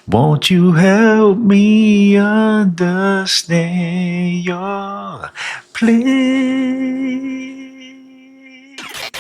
Won't you help me understand your plea?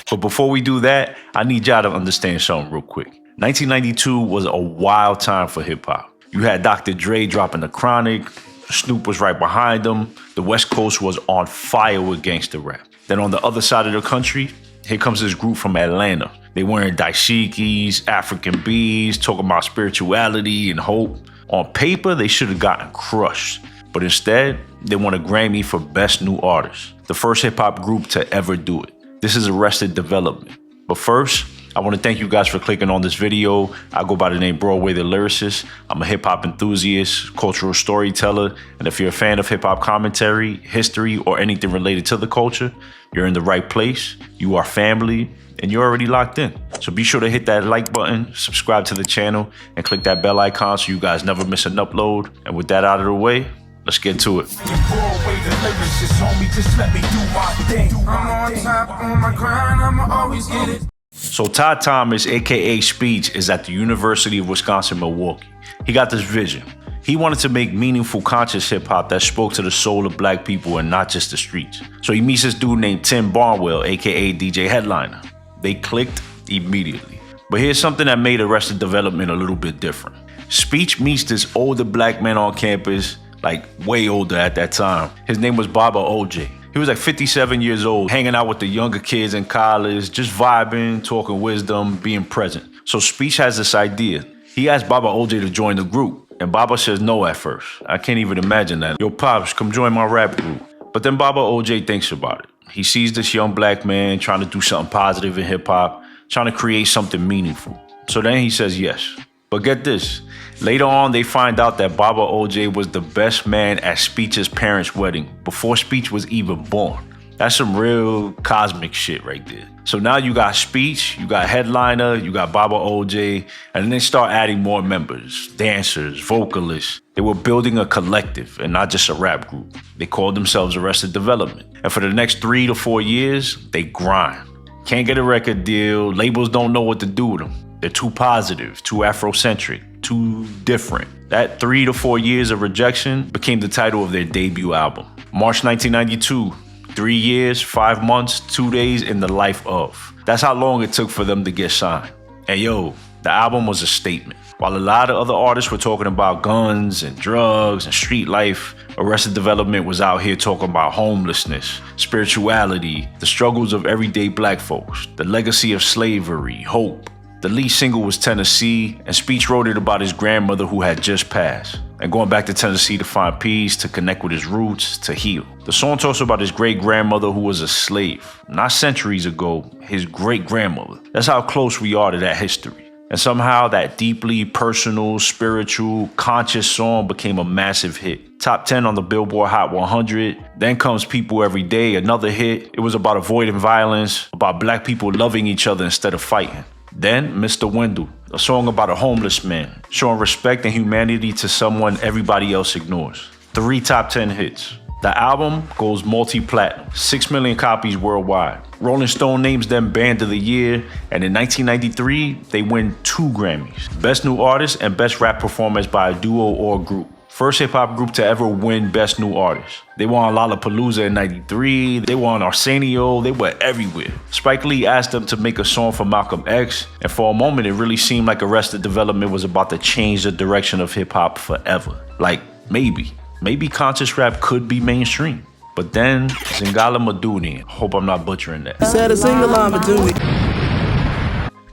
But before we do that, I need y'all to understand something real quick. 1992 was a wild time for hip hop. You had Dr. Dre dropping The Chronic, Snoop was right behind him, the West Coast was on fire with gangster rap. Then on the other side of the country, here comes this group from Atlanta. They wearing dashikis, African beads, talking about spirituality and hope. On paper, they should have gotten crushed. But instead, they won a Grammy for Best New Artist, the first hip-hop group to ever do it. This is Arrested Development. But first, I want to thank you guys for clicking on this video. I go by the name Broadway the Lyricist. I'm a hip-hop enthusiast, cultural storyteller, and if you're a fan of hip-hop commentary, history, or anything related to the culture, you're in the right place. You are family, and you're already locked in. So be sure to hit that like button, subscribe to the channel, and click that bell icon so you guys never miss an upload. And with that out of the way, let's get to it. So Todd Thomas, aka Speech, is at the University of Wisconsin-Milwaukee. He got this vision. He wanted to make meaningful, conscious hip-hop that spoke to the soul of black people and not just the streets. So he meets this dude named Tim Barnwell, aka DJ Headliner. They clicked immediately. But here's something that made Arrested Development a little bit different. Speech meets this older black man on campus, like way older at that time. His name was Baba Oje. He was like 57 years old, hanging out with the younger kids in college, just vibing, talking wisdom, being present. So Speech has this idea. He asked Baba Oje to join the group, and Baba says no at first. I can't even imagine that. Yo, Pops, come join my rap group. But then Baba Oje thinks about it. He sees this young black man trying to do something positive in hip hop, trying to create something meaningful. So then he says yes. But get this, later on they find out that Baba Oje was the best man at Speech's parents' wedding before Speech was even born. That's some real cosmic shit right there. So now you got Speech, you got Headliner, you got Baba Oje, and then they start adding more members, dancers, vocalists. They were building a collective and not just a rap group. They called themselves Arrested Development. And for the next 3 to 4 years, they grind. Can't get a record deal, labels don't know what to do with them. They're too positive, too Afrocentric, too different. That 3 to 4 years of rejection became the title of their debut album. March 1992, 3 years, 5 months, 2 days in the life of. That's how long it took for them to get signed. And yo, the album was a statement. While a lot of other artists were talking about guns and drugs and street life, Arrested Development was out here talking about homelessness, spirituality, the struggles of everyday black folks, the legacy of slavery, hope. The lead single was Tennessee, and Speech wrote it about his grandmother who had just passed, and going back to Tennessee to find peace, to connect with his roots, to heal. The song talks about his great-grandmother who was a slave, not centuries ago, his great-grandmother. That's how close we are to that history. And somehow that deeply personal, spiritual, conscious song became a massive hit. Top 10 on the Billboard Hot 100. Then comes People Every Day, another hit. It was about avoiding violence, about black people loving each other instead of fighting. Then Mr. Wendell, a song about a homeless man, showing respect and humanity to someone everybody else ignores. 3 top 10 hits. The album goes multi-platinum, 6 million copies worldwide. Rolling Stone names them Band of the Year, and in 1993, they win 2 Grammys. Best New Artist and Best Rap Performance by a duo or group. First hip-hop group to ever win Best New Artist. They won Lollapalooza in 93, they won Arsenio, they were everywhere. Spike Lee asked them to make a song for Malcolm X, and for a moment it really seemed like Arrested Development was about to change the direction of hip-hop forever. Like, maybe conscious rap could be mainstream. But then, Zingala Maduni, hope I'm not butchering that. Said a Zingala Maduni.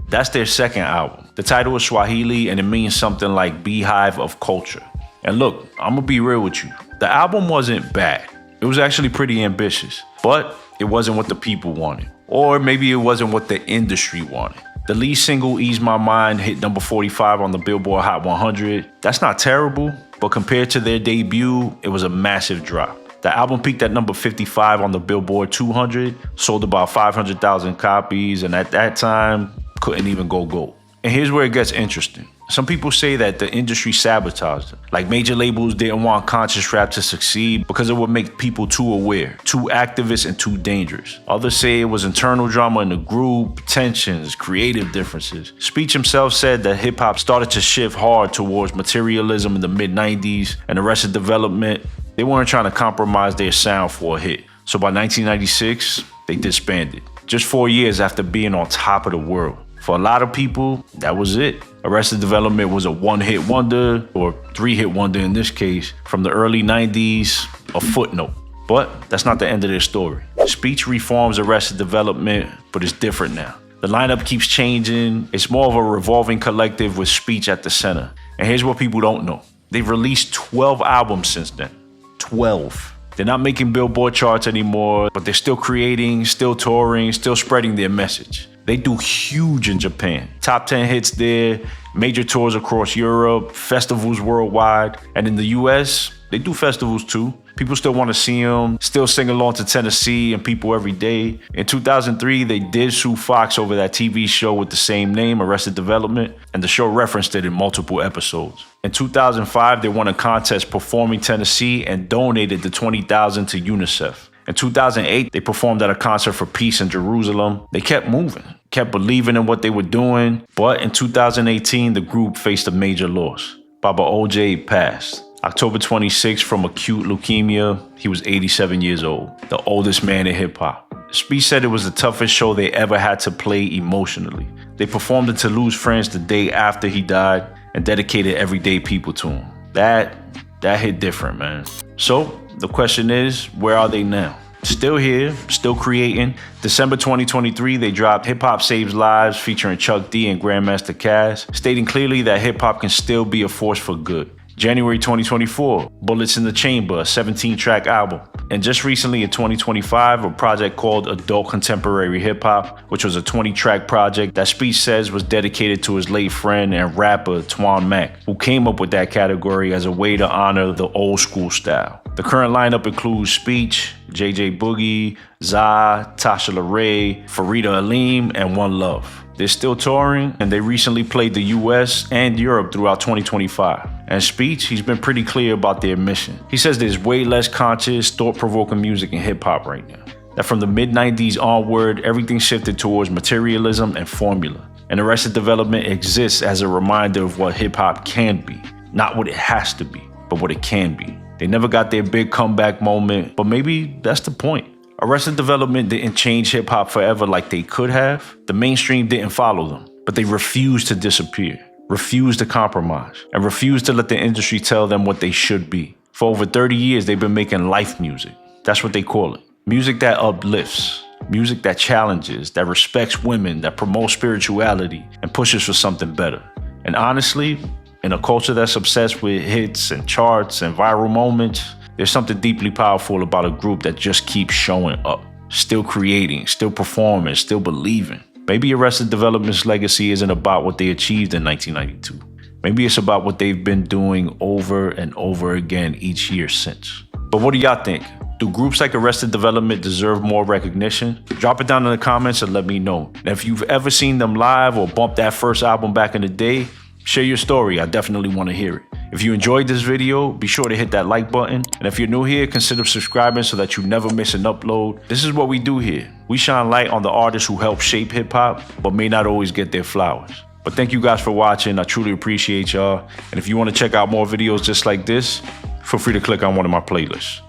That's their second album. The title is Swahili and it means something like Beehive of Culture. And look, I'm gonna be real with you. The album wasn't bad. It was actually pretty ambitious, but it wasn't what the people wanted. Or maybe it wasn't what the industry wanted. The lead single, Ease My Mind, hit number 45 on the Billboard Hot 100. That's not terrible, but compared to their debut, it was a massive drop. The album peaked at number 55 on the Billboard 200, sold about 500,000 copies, and at that time, couldn't even go gold. And here's where it gets interesting. Some people say that the industry sabotaged it. Like major labels didn't want conscious rap to succeed because it would make people too aware, too activist, and too dangerous. Others say it was internal drama in the group, tensions, creative differences. Speech himself said that hip-hop started to shift hard towards materialism in the mid-90s, and Arrested Development, they weren't trying to compromise their sound for a hit. So by 1996, they disbanded, just 4 years after being on top of the world. For a lot of people, that was it. Arrested Development was a one-hit wonder, or three-hit wonder in this case, from the early 90s, a footnote. But that's not the end of their story. Speech reforms Arrested Development, but it's different now. The lineup keeps changing. It's more of a revolving collective with Speech at the center. And here's what people don't know. They've released 12 albums since then. 12. They're not making Billboard charts anymore, but they're still creating, still touring, still spreading their message. They do huge in Japan. Top 10 hits there, major tours across Europe, festivals worldwide. And in the US, they do festivals too. People still want to see them, still sing along to Tennessee and People Every Day. In 2003, they did sue Fox over that TV show with the same name, Arrested Development, and the show referenced it in multiple episodes. In 2005, they won a contest performing Tennessee and donated the $20,000 to UNICEF. In 2008, they performed at a concert for peace in Jerusalem. They kept moving, kept believing in what they were doing. But in 2018, the group faced a major loss. Baba Oje passed. October 26 from acute leukemia. He was 87 years old, the oldest man in hip-hop. Speech said it was the toughest show they ever had to play emotionally. They performed in Toulouse, France the day after he died and dedicated everyday people to him. That hit different, man. So the question is, where are they now? Still here, still creating. December 2023, they dropped Hip Hop Saves Lives featuring Chuck D and Grandmaster Caz, stating clearly that hip hop can still be a force for good. January 2024, Bullets in the Chamber, a 17-track album. And just recently in 2025, a project called Adult Contemporary Hip Hop, which was a 20-track project that Speech says was dedicated to his late friend and rapper Twan Mac, who came up with that category as a way to honor the old school style. The current lineup includes Speech, JJ Boogie, Za, Tasha LaRae, Farida Aleem, and One Love. They're still touring, and they recently played the US and Europe throughout 2025. And Speech, he's been pretty clear about their mission. He says there's way less conscious, thought-provoking music in hip-hop right now. That from the mid-90s onward, everything shifted towards materialism and formula. And Arrested Development exists as a reminder of what hip-hop can be. Not what it has to be, but what it can be. They never got their big comeback moment, but maybe that's the point. Arrested Development didn't change hip-hop forever like they could have. The mainstream didn't follow them, but they refused to disappear, refused to compromise, and refused to let the industry tell them what they should be. For over 30 years, they've been making life music. That's what they call it. Music that uplifts, music that challenges, that respects women, that promotes spirituality, and pushes for something better. And honestly, in a culture that's obsessed with hits and charts and viral moments, there's something deeply powerful about a group that just keeps showing up, still creating, still performing, still believing. Maybe Arrested Development's legacy isn't about what they achieved in 1992. Maybe it's about what they've been doing over and over again each year since. But what do y'all think? Do groups like Arrested Development deserve more recognition? Drop it down in the comments and let me know. And if you've ever seen them live or bumped that first album back in the day, share your story. I definitely want to hear it. If you enjoyed this video, be sure to hit that like button. And if you're new here, consider subscribing so that you never miss an upload. This is what we do here. We shine light on the artists who help shape hip hop, but may not always get their flowers. But thank you guys for watching. I truly appreciate y'all. And if you want to check out more videos just like this, feel free to click on one of my playlists.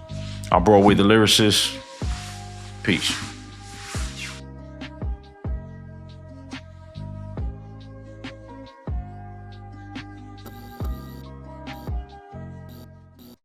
I'm Broadway the Lyricist. Peace.